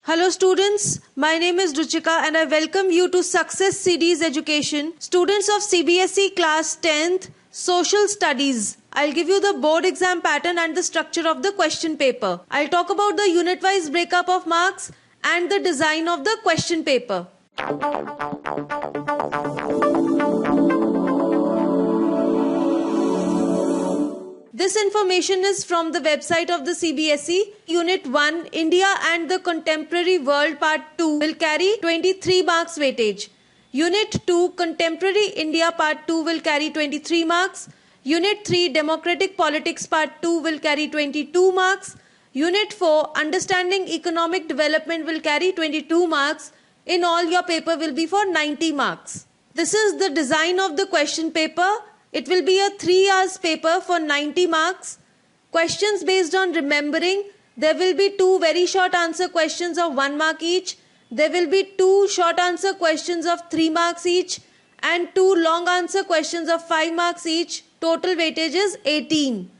Hello students, my name is Ruchika and I welcome you to Success CDs Education. Students of CBSE class 10th Social Studies. I'll give you the board exam pattern and the structure of the question paper. I'll talk about the unit-wise breakup of marks and the design of the question paper. This information is from the website of the CBSE. Unit 1, India and the Contemporary World Part 2 will carry 23 marks weightage. Unit 2, Contemporary India Part 2 will carry 23 marks. Unit 3, Democratic Politics Part 2 will carry 22 marks. Unit 4, Understanding Economic Development will carry 22 marks. In all, your paper will be for 90 marks. This is the design of the question paper. It will be a 3 hours paper for 90 marks. Questions based on remembering. There will be 2 very short answer questions of 1 mark each. There will be 2 short answer questions of 3 marks each. And 2 long answer questions of 5 marks each. Total weightage is 18.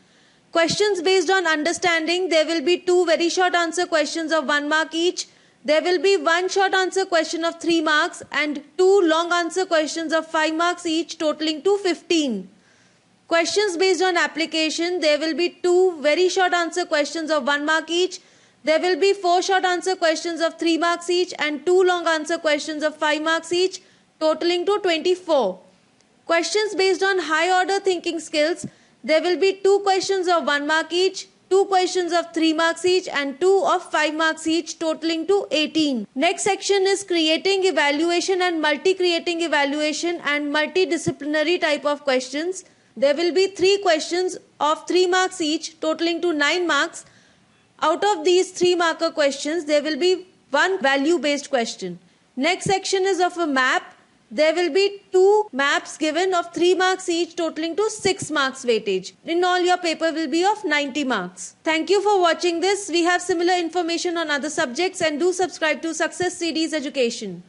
Questions based on understanding. There will be 2 very short answer questions of 1 mark each. There will be 1 short answer question of 3 marks and 2 long answer questions of 5 marks each, totaling to 15. Questions based on application. There will be 2 very short answer questions of 1 mark each. There will be 4 short answer questions of 3 marks each and 2 long answer questions of 5 marks each, totaling to 24. Questions based on high order thinking skills. There will be 2 questions of 1 mark each, 2 questions of 3 marks each and 2 of 5 marks each, totaling to 18. Next section is creating evaluation and multi-creating evaluation and multidisciplinary type of questions. There will be 3 questions of 3 marks each, totaling to 9 marks. Out of these 3 marker questions, there will be 1 value-based question. Next section is of a map. There will be 2 maps given of 3 marks each, totaling to 6 marks weightage. In all, your paper will be of 90 marks. Thank you for watching this. We have similar information on other subjects and do subscribe to Success CDs Education.